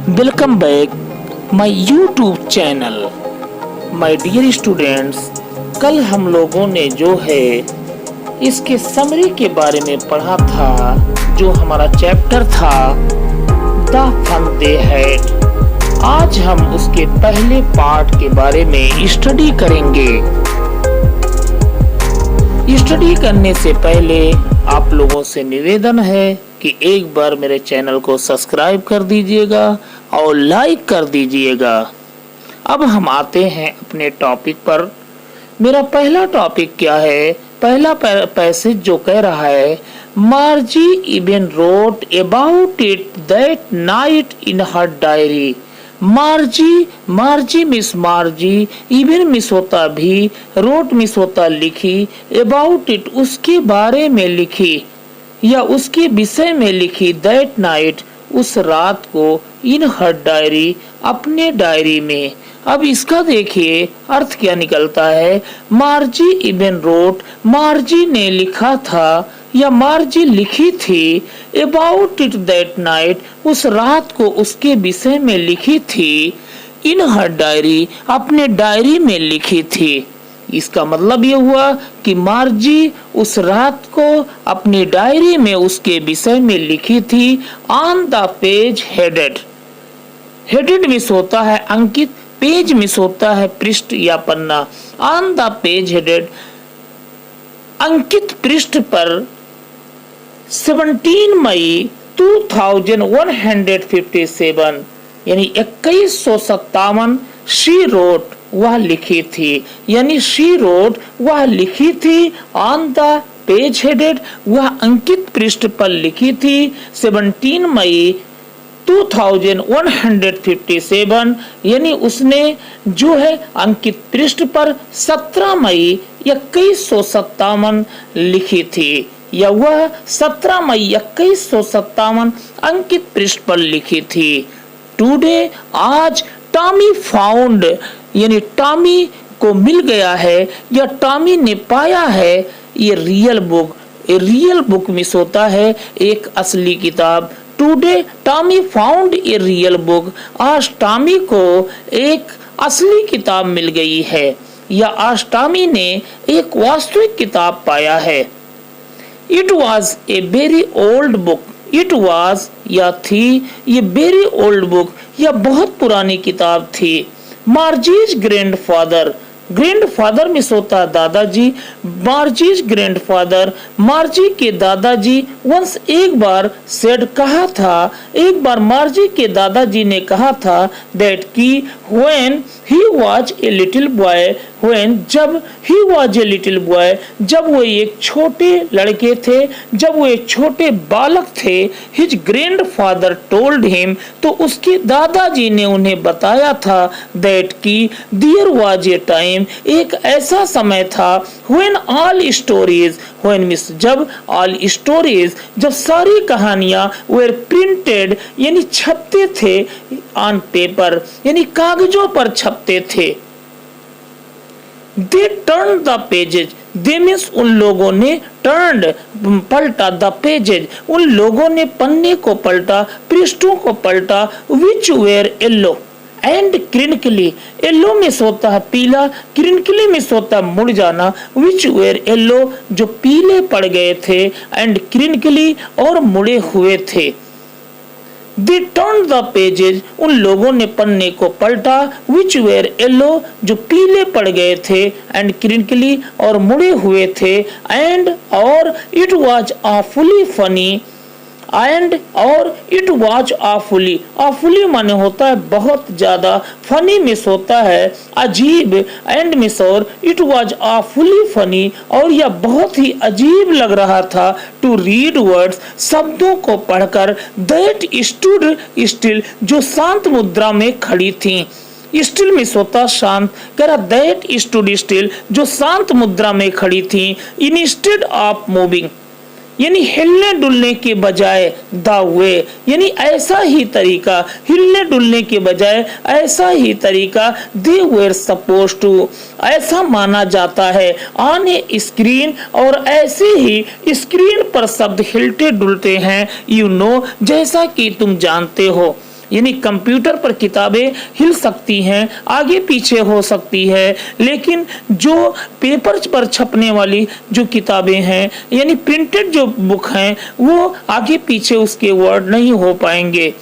Welcome back my YouTube channel. My dear students, कल हम लोगों ने जो है इसके समरी के बारे में पढ़ा था, जो हमारा चैप्टर था द फन दे हैड। आज हम उसके पहले पार्ट के बारे में स्टडी करेंगे। स्टडी करने से पहले आप लोगों से निवेदन है कि एक बार मेरे चैनल को सब्सक्राइब कर दीजिएगा और लाइक कर दीजिएगा। अब हम आते हैं अपने टॉपिक पर। मेरा पहला टॉपिक क्या है? पहला पैसेज जो कह रहा है, मार्जी even wrote about it that night in her diary. मार्जी miss मार्जी, even miss होता भी, रोट मिस होता लिखी, अबाउट इट उसके बारे में लिखी या उसके विषय में लिखी, दैट नाइट उस रात को, इन हर डायरी अपने डायरी में। अब इसका देखिए अर्थ क्या निकलता है। मार्जी इवन रोट, मार्जी ने लिखा था या मार्जी लिखी थी, अबाउट इट दैट नाइट उस रात को उसके विषय में लिखी थी, इन हर डायरी अपने डायरी में लिखी थी। इसका मतलब ये हुआ कि मार्जी उस रात को अपनी डायरी में उसके विषय में लिखी थी। On the page headed, headed miss होता है अंकित, पेज मिस होता है पृष्ठ या पन्ना। ऑन द पेज हेडेड अंकित पृष्ठ पर 17 मई 2157 यानी 2157 शी रोट वह लिखी थी, यानी शी रोट वह लिखी थी। ऑन द पेज हेडेड वह अंकित पृष्ठ पर लिखी थी 17 मई 2157 यानी उसने जो है अंकित पृष्ठ पर 17 मई 2157 लिखी थी, या वह 17 मई 2157 अंकित पृष्ठ पर लिखी थी। टुडे आज टॉमी फाउंड यानी टॉमी को मिल गया है या टॉमी ने पाया है ये real book. Real book miss होता है एक असली किताब। Today Tommy found a real book, आज टॉमी को एक असली किताब मिल गई है या आज टॉमी ने एक वास्तविक किताब पाया है। It was a very old book, it was या थी, ये वेरी ओल्ड बुक या बहुत पुरानी किताब थी। मार्जीज ग्रैंडफादर, ग्रैंडफादर मिस होता दादाजी, मार्जीज ग्रैंडफादर मार्जी के दादाजी वंस एक बार सेड कहा था, एक बार मार्जी के दादाजी ने कहा था दैट की when he was a little boy, when जब he was a little boy जब वो एक छोटे लड़के थे, जब वो एक छोटे बालक थे, हिज ग्रैंडफादर टोल्ड हिम तो उसके दादाजी ने उन्हें बताया था दैट की देयर वाज ए टाइम एक ऐसा समय था, when all stories, when means जब ऑल स्टोरीज जब सारी कहानियां वेर प्रिंटेड यानी छपते थे, ऑन पेपर यानी कागजों पर छपते थे। They turn the pages, they means उन लोगों ने, टर्न्ड पलटा, द पेजेज उन लोगों ने पन्ने को पलटा, पृष्ठों को पलटा, विच where yellow and crinkly, yellow miss होता है पीला, क्रिंकली मिस होता है मुड़ जाना, विच वेर येलो जो पीले पड़ गए थे, एंड क्रिंकली और मुड़े हुए थे। They turned the pages उन लोगों ने पन्ने को पलटा, which were yellow जो पीले पड़ गए थे, and crinkly और मुड़े हुए थे, and और it was awfully funny and और इट वॉज awfully, awfully माने होता है बहुत ज्यादा, फनी मिस होता है अजीब, एंड मिस और इट वॉज awfully funny और यह बहुत ही अजीब लग रहा था टू रीड वर्ड्स शब्दों को पढ़कर, दैट स्टूड स्टिल जो शांत मुद्रा में खड़ी थी। स्टिल मिस होता शांत, कह रहा दैट स्टूड स्टिल जो शांत मुद्रा में खड़ी थी, इंस्टेड ऑफ मूविंग यानी हिलने डुलने के बजाय द वे, यानी ऐसा ही तरीका, हिलने डुलने के बजाय ऐसा ही तरीका, दे वेर सपोज टू, ऐसा माना जाता है ऑन ए स्क्रीन, और ऐसे ही स्क्रीन पर शब्द हिलते डुलते हैं, यू नो, जैसा कि तुम जानते हो। यानी कंप्यूटर पर किताबें हिल सकती हैं, आगे पीछे हो सकती है, लेकिन जो पेपर पर छपने वाली जो किताबें हैं, यानी प्रिंटेड जो बुक हैं, वो आगे पीछे उसके वर्ड नहीं हो पाएंगे।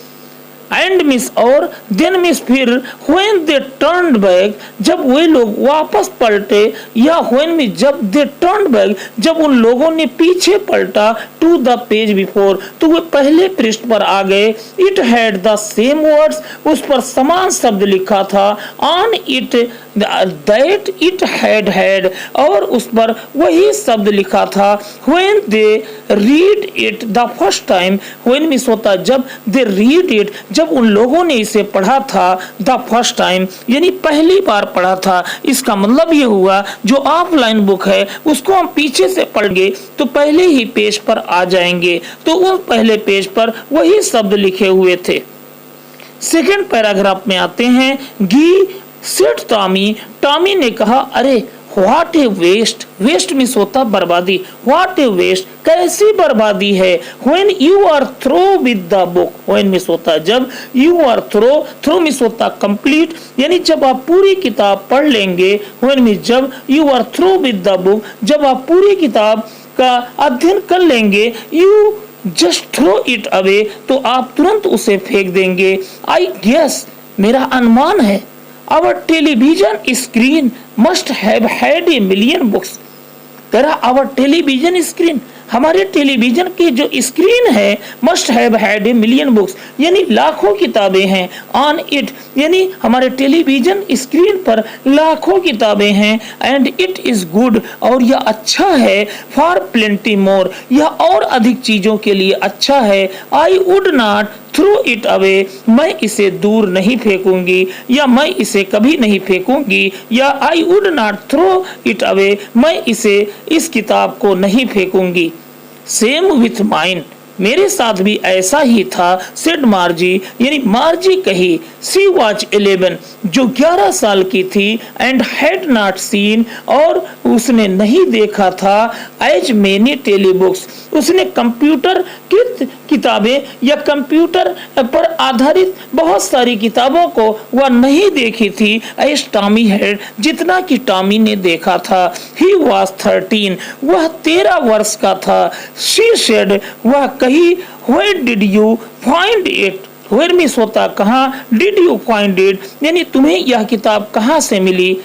एंड मिस, और देन मिस, फिर व्हेन दे टर्न बैक, जब वे लोग वापस पलटे, या व्हेन मिस, जब दे टर्न बैक, जब उन लोगों ने पीछे पलटा, टू द पेज बिफोर, तो वे पहले पृष्ठ पर आ गए। It had the same words, उस पर समान शब्द लिखा था। On it that it had, और उस पर वही शब्द लिखा था। When they read it the first time, when means होता जब, दे रीड इट, जब उन लोगों ने इसे पढ़ा था, द फर्स्ट टाइम, यानी पहली बार पढ़ा था। इसका मतलब ये हुआ जो ऑफलाइन बुक है उसको हम पीछे से पढ़ेंगे तो पहले ही पेज पर आ जाएंगे, तो उस पहले पेज पर वही शब्द लिखे हुए थे। सेकंड पैराग्राफ में आते हैं। गी सेड टॉमी, टॉमी ने कहा, अरे what a waste, waste means होता बर्बादी, व्हाट ए वेस्ट, कैसी बर्बादी है। When you are through with the book, when means होता जब, you are through, through means होता कंप्लीट, यानी जब आप पूरी किताब पढ़ लेंगे। व्हेन मिस जब, you are through with the book, जब आप पूरी किताब का अध्ययन कर लेंगे। You just throw it away, तो आप तुरंत उसे फेंक देंगे। आई गेस, मेरा अनुमान है, our television screen must have had a million books, तेरा आवर टेलीविजन स्क्रीन, हमारे टेलीविजन की जो स्क्रीन है, must have had a million books, यानी लाखों किताबें हैं। ऑन इट, यानी हमारे टेलीविजन स्क्रीन पर लाखों किताबें हैं। एंड इट इज गुड, और यह अच्छा है। फॉर प्लेंटी मोर, यह और अधिक चीजों के लिए अच्छा है। I would not throw it away, मैं इसे दूर नहीं फेंकूंगी, या मैं इसे कभी नहीं फेंकूंगी, या I would not throw it away, मैं इसे, इस किताब को नहीं फेंकूंगी। सेम विथ माइन, मेरे साथ भी ऐसा ही था। सेड मार्जी, यानी मार्जी कही। सी वॉज 11, जो 11 साल की थी। एंड हैड नॉट सीन, और उसने नहीं देखा था। एज मेनी टेलीबुक्स, उसने कंप्यूटर कृत किताबें या कंप्यूटर पर आधारित बहुत सारी किताबों को वह नहीं देखी थी। एज टॉमी हैड, जितना कि टॉमी ने देखा था। ही वॉज 13, वह 13 वर्ष का था। शी सेड, वह कही, Where did you find it? Where miss होता कहाँ, did you find it, यानी तुम्हें यह किताब कहाँ से मिली।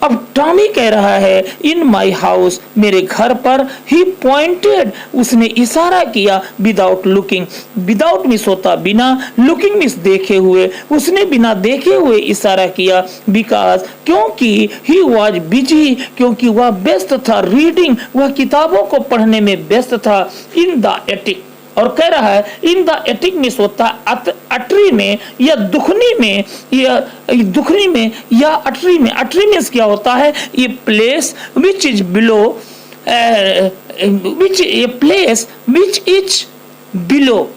अब टॉमी कह रहा है, इन माई हाउस, मेरे घर पर। ही पॉइंटेड, उसने इशारा किया। विदाउट लुकिंग, विदाउट मिस होता बिना, लुकिंग मिस देखे हुए, उसने बिना देखे हुए इशारा किया। बिकॉज, क्योंकि, ही वॉज बिजी, क्योंकि वह व्यस्त था। रीडिंग, वह किताबों को पढ़ने में व्यस्त था। इन द एटिक, और कह रहा है इन द एटिक मिस होता अटरी में या दुखनी में, या दुखनी में या अटरी में। अटरी में क्या होता है, ये place which is below, which a place which is below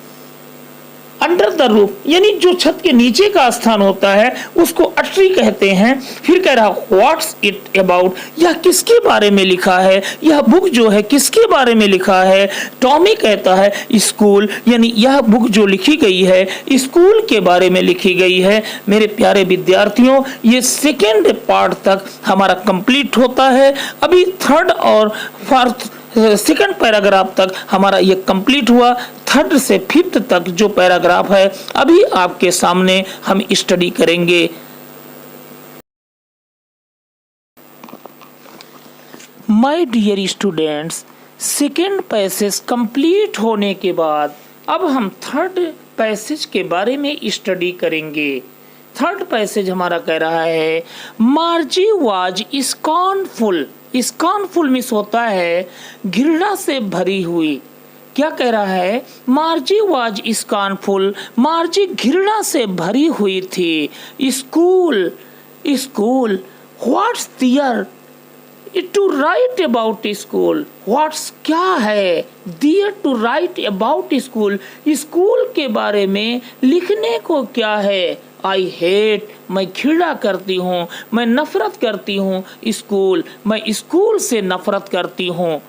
under the roof, यानी जो छत के नीचे का स्थान होता है उसको अटरी कहते हैं। फिर कह रहा व्हाट्स इट अबाउट, यह किसके बारे में लिखा है, यह बुक जो है किसके बारे में लिखा है। टॉमी कहता है स्कूल, यानी यह बुक जो लिखी गई है स्कूल के बारे में लिखी गई है। मेरे प्यारे विद्यार्थियों, ये सेकेंड पार्ट तक हमारा कंप्लीट होता है। अभी थर्ड और फोर्थ, सेकंड पैराग्राफ तक हमारा ये कंप्लीट हुआ। थर्ड से फिफ्थ तक जो पैराग्राफ है अभी आपके सामने हम स्टडी करेंगे। My dear students, second passage complete होने के बाद अब हम थर्ड पैसेज के बारे में स्टडी करेंगे। थर्ड पैसेज हमारा कह रहा है, मार्जी वाज स्कॉर्नफुल। स्कॉर्नफुल मीन्स होता है घृणा से भरी हुई। क्या कह रहा है, मार्जी वाज स्कॉर्नफुल, मार्जी घृणा से भरी हुई थी। School, school, what's there to write about school, what's क्या है, there to write about school, school के बारे में लिखने को क्या है। आई हेट, मैं घृणा करती हूँ, मैं नफरत करती हूँ स्कूल, मैं स्कूल से नफरत करती हूँ।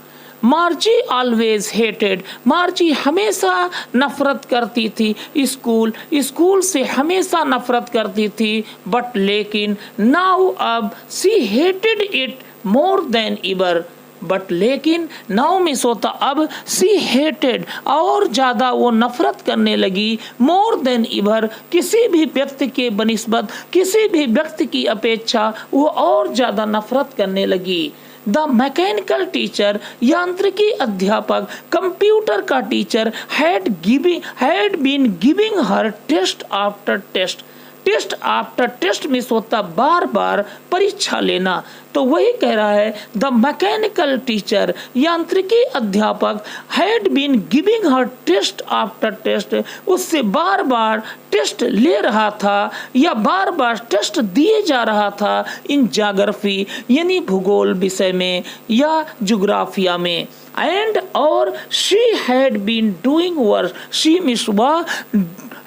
मार्जी ऑलवेज हेटेड, मार्जी हमेशा नफरत करती थी स्कूल, स्कूल से हमेशा नफरत करती थी। बट लेकिन नाउ अब she hated it more than ever, but लेकिन नाउ मिस होता अब सी हेटेड, और ज्यादा वो नफरत करने लगी, मोर देन एवर, किसी भी व्यक्ति के बनिस्बत, किसी भी व्यक्ति की अपेक्षा वो और ज्यादा नफरत करने लगी। द मैकेनिकल टीचर, यांत्रिकी अध्यापक, कंप्यूटर का teacher, had been giving her test after test, test after test means होता बार बार परीक्षा लेना। तो वही कह रहा है, द मैकेनिकल टीचर, यांत्रिकी अध्यापक, had been giving her test after test, उससे बार बार टेस्ट ले रहा था या बार बार टेस्ट दिए जा रहा था इन ज्योग्राफी यानी भूगोल विषय में या ज्योग्राफिया में। एंड और she had been doing worse, she means वह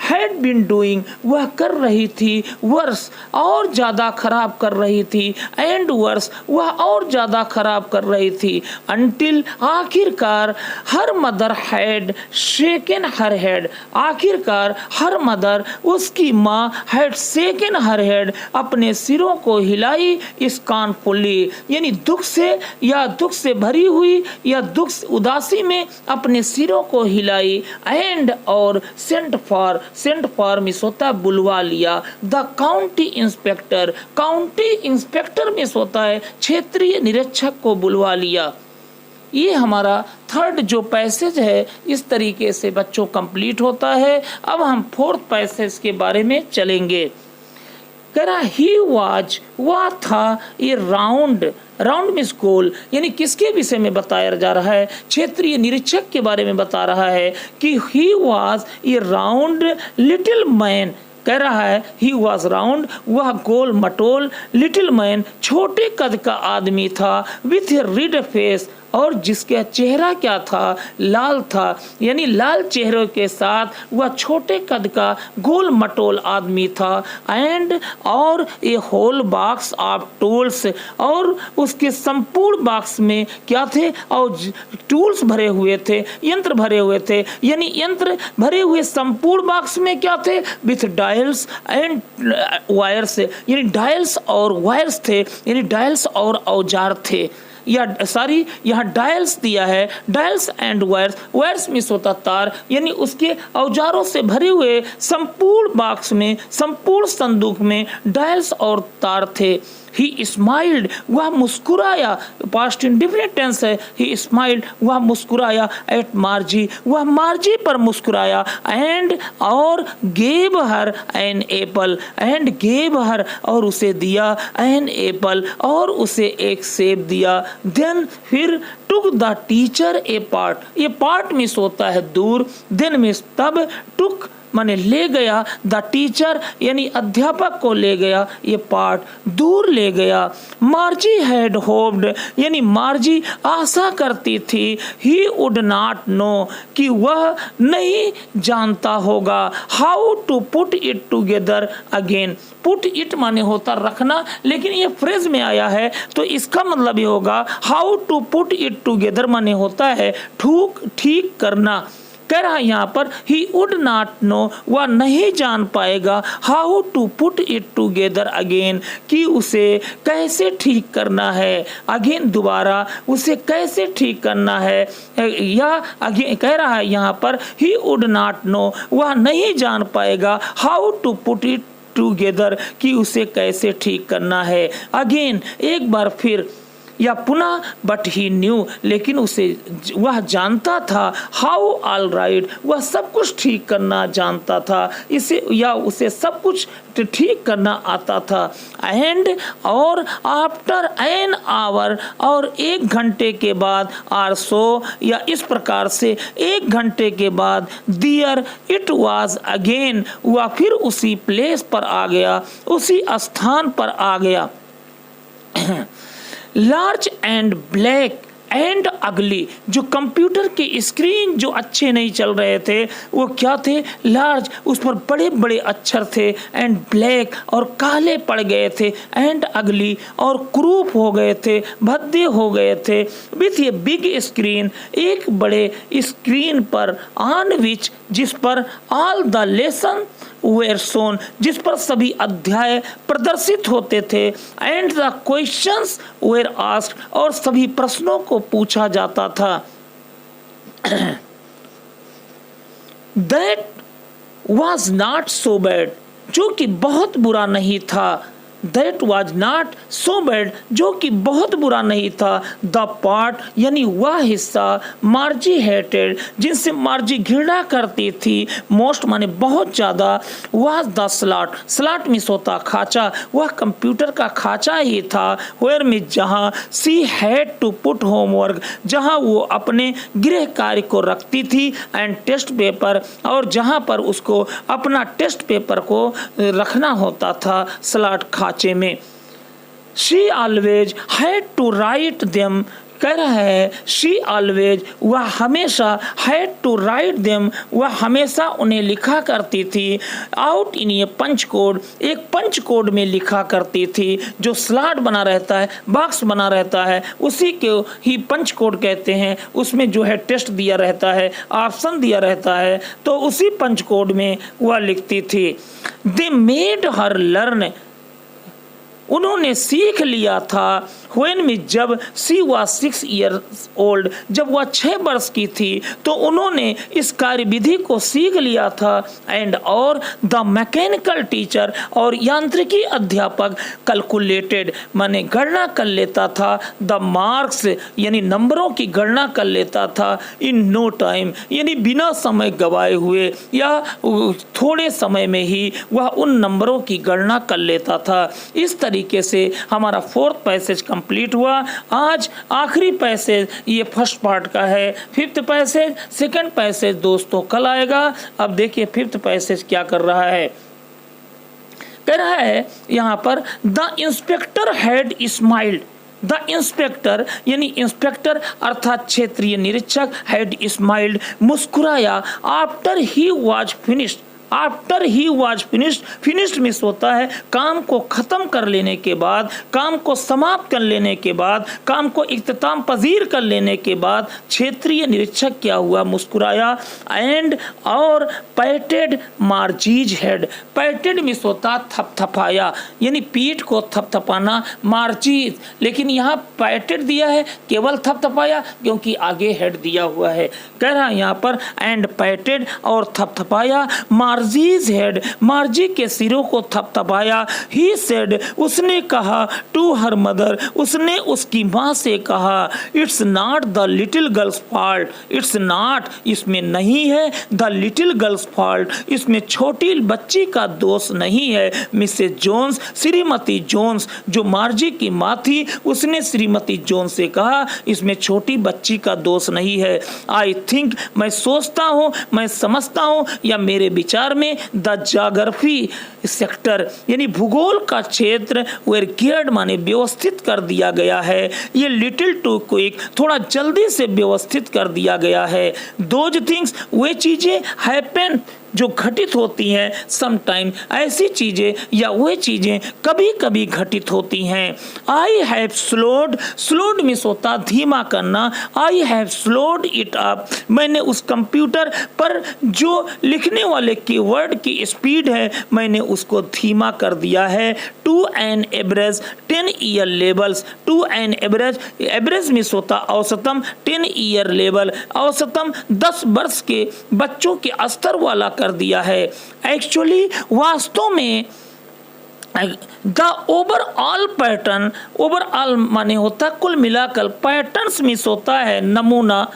हैड बीन डूइंग, वह कर रही थी, वर्स और ज्यादा खराब कर रही थी, एंड वर्स वह और ज्यादा खराब कर रही थी, अंटिल आखिरकार, her mother had shaken her head, आखिरकार हर मदर उसकी माँ हैड शेकन हर हेड, अपने सिरों को हिलाई स्कॉर्नफुली यानी दुख से या दुख से भरी हुई या दुख उदासी में अपने सिरों को हिलाई। एंड और सेंट फॉर मिस होता बुलवा लिया, the county inspector, county inspector miss होता है क्षेत्रीय निरीक्षक को बुलवा लिया। ये हमारा थर्ड जो पैसेज है इस तरीके से बच्चों कंप्लीट होता है। अब हम फोर्थ पैसेज के बारे में चलेंगे। कह रहा ही वाज, वह था ये राउंड, राउंड मिस गोल यानी किसके विषय में बताया जा रहा है, क्षेत्रीय निरीक्षक के बारे में बता रहा है कि ही was A round little man, कह रहा है ही वाज राउंड, वह गोल मटोल, लिटिल मैन छोटे कद का आदमी था, विथ ए रेड फेस और जिसका चेहरा क्या था, लाल था, यानी लाल चेहरे के साथ वह छोटे कद का गोल मटोल आदमी था। एंड और ए होल बॉक्स ऑफ टूल्स, और उसके संपूर्ण बॉक्स में क्या थे, और टूल्स भरे हुए थे, यंत्र भरे हुए थे, यानी यंत्र भरे हुए संपूर्ण बॉक्स में क्या थे, विथ डायल्स एंड वायर्स, यानी डायल्स और वायर्स थे, यानी डायल्स और औजार थे, या सॉरी यहाँ डायल्स दिया है, dials and wires, wires miss होता तार, यानी उसके औजारों से भरे हुए संपूर्ण बॉक्स में, संपूर्ण संदूक में डायल्स और तार थे। ही स्माइल्ड, वह मुस्कुराया, पास्ट इंडेफिनिट टेंस है, ही स्माइल्ड वह मुस्कुराया, एट मार्जी वह मार्जी पर मुस्कुराया, एंड और gave her an apple, and gave her और उसे दिया, एन एप्पल और उसे एक सेब दिया, देन फिर took the teacher A part, ये पार्ट मिस होता है दूर, देन मिस तब, टुक माने ले गया, द टीचर यानी अध्यापक को ले गया, ये पार्ट दूर ले गया। मार्जी हैड होप्ड यानी मार्जी आशा करती थी, ही वुड नॉट नो कि वह नहीं जानता होगा, how to put it together again, put it माने होता रखना, लेकिन ये फ्रेज में आया है तो इसका मतलब ये होगा how to put it together माने होता है ठीक करना। कह रहा है यहाँ पर ही वुड नॉट नो, वह नहीं जान पाएगा, how to put it together again कि उसे कैसे ठीक करना है, अगेन दोबारा उसे कैसे ठीक करना है, या अगेन कह रहा है यहाँ पर ही वुड नॉट नो, वह नहीं जान पाएगा, how to put it together कि उसे कैसे ठीक करना है, अगेन एक बार फिर या पुनः, बट ही न्यू लेकिन उसे वह जानता था, हाउ ऑल राइट वह सब कुछ ठीक करना जानता था, इसे या उसे सब कुछ ठीक करना आता था। एंड और आफ्टर एन आवर और एक घंटे के बाद, आर सो या इस प्रकार से एक घंटे के बाद, दियर इट वाज अगेन वह फिर उसी प्लेस पर आ गया, उसी स्थान पर आ गया। लार्ज एंड ब्लैक एंड अगली। जो कंप्यूटर के स्क्रीन जो अच्छे नहीं चल रहे थे वो क्या थे, लार्ज, उस पर बड़े बड़े अक्षर थे, एंड ब्लैक और काले पड़ गए थे, एंड अगली और क्रूप हो गए थे, भद्दे हो गए थे, विथ ए बिग स्क्रीन, एक बड़े स्क्रीन पर, ऑन विच, जिस पर all the lesson were shown, जिस पर सभी अध्याय प्रदर्शित होते थे, and the questions were asked, और सभी प्रश्नों को पूछा जाता था। That was not so bad, जो कि बहुत बुरा नहीं था। That was not so bad, जो कि बहुत बुरा नहीं था। द पार्ट, यानी वह हिस्सा, मार्जी हेटेड, जिनसे मार्जी घृणा करती थी, मोस्ट माने बहुत ज़्यादा, वह द स्लॉट, स्लॉट मिस होता खाचा, वह कंप्यूटर का खाचा ही था। वेयर में, जहाँ she had to put homework, जहाँ वो अपने गृह कार्य को रखती थी, एंड टेस्ट पेपर, और जहाँ पर उसको अपना टेस्ट पेपर को रखना होता था स्लॉट खाचे में। She always had to write them, कह रहा है शी ऑलवेज, वह हमेशा, हैड टू राइट देम, वह हमेशा उन्हें लिखा करती थी, out in A punch code, एक पंच कोड में लिखा करती थी, जो स्लॉट बना रहता है, बॉक्स बना रहता है, उसी को ही पंच कोड कहते हैं। उसमें जो है टेस्ट दिया रहता है, ऑप्शन दिया रहता है, तो उसी पंच कोड में वह लिखती थी। दे मेड हर लर्न, उन्होंने सीख लिया था। व्हेन में, जब सी वॉज 6 years old, जब वह 6 वर्ष की थी, तो उन्होंने इस कार्यविधि को सीख लिया था। एंड और द मैकेनिकल टीचर, और यांत्रिकी अध्यापक, कैलकुलेटेड, माने गणना कर लेता था, द मार्क्स, यानी नंबरों की गणना कर लेता था, इन नो टाइम, यानी बिना समय गवाए हुए, या थोड़े समय में ही वह उन नंबरों की गणना कर लेता था। इस तरीके से हमारा 4th पैसेज कंप्लीट हुआ। आज आखिरी पैसेज, ये फर्स्ट पार्ट का है। 5th पैसेज, 2nd पैसेज दोस्तों कल आएगा। अब देखिए 5th पैसेज क्या कर रहा है। कह रहा है यहाँ पर, the inspector had smiled, the inspector, यानी इंस्पेक्टर अर्थात क्षेत्रीय निरीक्षक, हैड स्माइल्ड, मुस्कुराया, after he was finished, after he was finished, finished miss होता है काम को खत्म कर लेने के बाद, काम को समाप्त कर लेने के बाद, काम को इख्तिताम पजीर कर लेने के बाद क्षेत्रीय निरीक्षक क्या हुआ, मुस्कुराया। एंड और पैटेड मार्जीज हेड, पैटेड मिस होता थपथपाया, यानी पीठ को थपथपाना, मार्जीज, लेकिन यहाँ पैटेड दिया है, केवल थपथपाया क्योंकि आगे हेड दिया हुआ है। कह रहा है यहाँ पर एंड पैटेड और थपथपाया, मार्जीज हेड, मार्जी के सिरों को थपथपाया। ही सेड, उसने कहा, टू हर मदर, उसने उसकी माँ से कहा, it's not the little girls fault, it's not, इसमें नहीं है, द लिटिल गर्ल्स फॉल्ट, इसमें छोटी बच्ची का दोष नहीं है। मिसेस जोन्स, श्रीमती जोन्स, जो मार्जी की माँ थी, उसने श्रीमती जोन्स से कहा, इसमें छोटी बच्ची का दोष नहीं है। आई थिंक, मैं सोचता हूँ, मैं समझता हूँ, या मेरे विचार में, द ज्योग्राफी सेक्टर, यानी भूगोल का क्षेत्र, वेयर गियर्ड माने व्यवस्थित कर दिया गया है। ये लिटिल टू क्विक, थोड़ा जल्दी से व्यवस्थित कर दिया गया है। दोज थिंग्स, वे चीजें, हैपन, जो घटित होती हैं, समटाइम, ऐसी चीजें या वे चीजें कभी कभी घटित होती हैं। I have slowed, slowed miss होता धीमा करना, I have slowed it up, मैंने उस कंप्यूटर पर जो लिखने वाले कीवर्ड की स्पीड है, मैंने उसको धीमा कर दिया है। To an average 10 year levels, to an average, average means होता औसतम, 10 ईयर लेवल, औसतम 10 वर्ष के बच्चों के स्तर वाला कर दिया है। एक्चुअली वास्तव में द ओवरऑल पैटर्न, ओवरऑल माने होता कुल मिलाकर, पैटर्न्स मिस होता है नमूना,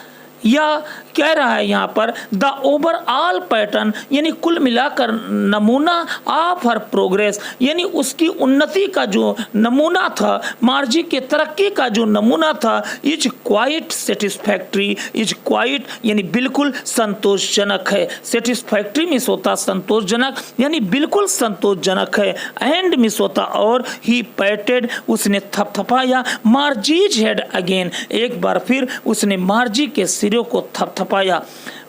या कह रहा है यहाँ पर द ओवरऑल पैटर्न, यानी कुल मिलाकर नमूना ऑफ हर प्रोग्रेस, यानी उसकी उन्नति का जो नमूना था, मार्जी के तरक्की का जो नमूना था, is quite satisfactory, is quite यानी बिल्कुल संतोषजनक है। सेटिस्फैक्ट्री मिस होता संतोषजनक, यानी बिल्कुल संतोषजनक है। एंड मिस होता और ही पैटेड, उसने थपथपाया मार्जीज हेड अगेन, एक बार फिर उसने मार्जी के सिरों को थपथपाया।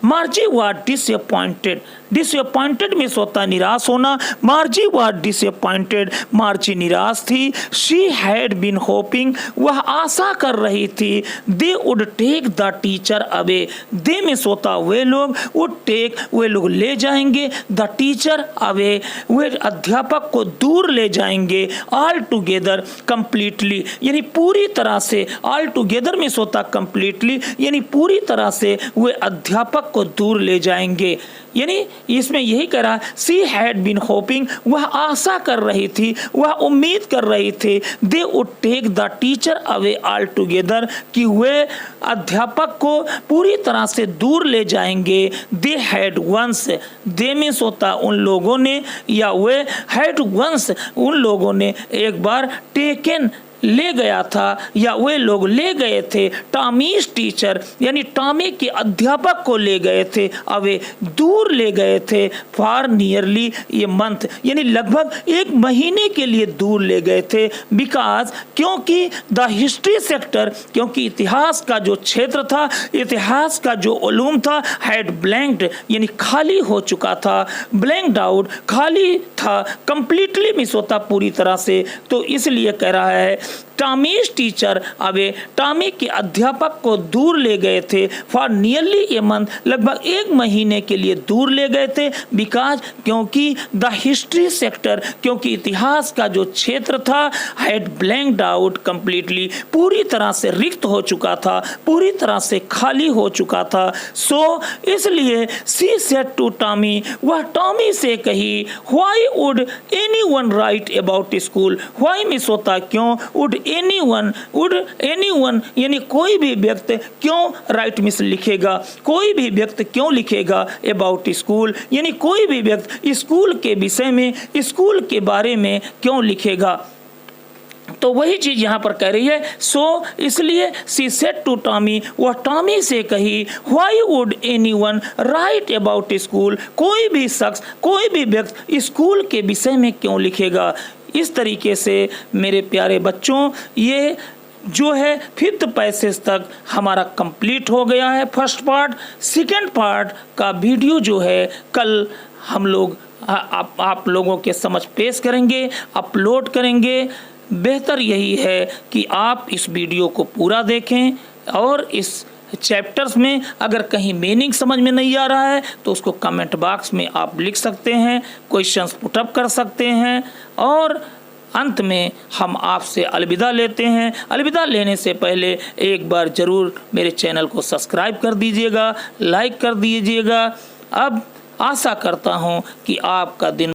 मार्जी वाज डिसअपॉइंटेड, डिसअपॉइंटेड मिस होता निराश होना। मार्जी वाज डिसअपॉइंटेड, मार्जी निराश थी। शी हैड बीन होपिंग, वह आशा कर रही थी। They would take the teacher away, they means होता वे लोग, वुड टेक वे लोग ले जाएंगे, द टीचर अवे वे अध्यापक को दूर ले जाएंगे, ऑल टुगेदर कंप्लीटली यानी पूरी तरह से, ऑल टुगेदर मिस होता कंप्लीटली यानी पूरी तरह से वे अध्यापक को दूर ले जाएंगे। यानी इसमें यही कह रहा है सी हैड बीन होपिंग, वह आशा कर रही थी, वह उम्मीद कर रही थी। They would take the teacher away altogether, कि वे अध्यापक को पूरी तरह से दूर ले जाएंगे। They had once, they means होता उन लोगों ने, या वे हैड वंस उन लोगों ने एक बार टेकन ले गया था, या वे लोग ले गए थे टॉमीज टीचर यानी टॉमी के अध्यापक को ले गए थे, अवे दूर ले गए थे, फॉर नियरली ये मंथ यानी लगभग एक महीने के लिए दूर ले गए थे। बिकॉज क्योंकि द हिस्ट्री सेक्टर, क्योंकि इतिहास का जो क्षेत्र था, इतिहास का जो उलूम था, हैड ब्लैंक्ड यानी खाली हो चुका था, ब्लैंक्ड आउट खाली था, कंप्लीटली मिस होता पूरी तरह से। तो इसलिए कह रहा है टॉमीज टीचर अवे, टॉमी के अध्यापक को दूर ले गए थे, फॉर नियरली ए मंथ लगभग एक महीने के लिए दूर ले गए थे। बिकॉज क्योंकि द हिस्ट्री सेक्टर, क्योंकि इतिहास का जो क्षेत्र था, हैड ब्लैंक्ड आउट कंप्लीटली पूरी तरह से रिक्त हो चुका था, पूरी तरह से खाली हो चुका था। सो इसलिए सी सेड टू टॉमी, वह टॉमी से कही, why would anyone right about school, why miss होता क्यों, वुड एनीवन यानी कोई भी व्यक्ति क्यों, राइट मिस लिखेगा, कोई भी व्यक्ति क्यों लिखेगा, अबाउट स्कूल यानी कोई भी व्यक्ति स्कूल के विषय में, स्कूल के बारे में क्यों लिखेगा। तो वही चीज यहाँ पर कह रही है। सो इसलिए सी सेड टू टॉमी, वह टॉमी से कही, why would anyone right about school, कोई भी शख्स, कोई भी व्यक्ति स्कूल के विषय में क्यों लिखेगा। इस तरीके से मेरे प्यारे बच्चों, ये जो है 5th पैसेज तक हमारा कंप्लीट हो गया है फर्स्ट पार्ट। सेकंड पार्ट का वीडियो जो है कल हम लोग आप लोगों के समझ पेश करेंगे, अपलोड करेंगे। बेहतर यही है कि आप इस वीडियो को पूरा देखें, और इस चैप्टर्स में अगर कहीं मीनिंग समझ में नहीं आ रहा है तो उसको कमेंट बॉक्स में आप लिख सकते हैं, क्वेश्चंस पुटअप कर सकते हैं। और अंत में हम आपसे अलविदा लेते हैं। अलविदा लेने से पहले एक बार ज़रूर मेरे चैनल को सब्सक्राइब कर दीजिएगा, लाइक कर दीजिएगा। अब आशा करता हूँ कि आपका दिन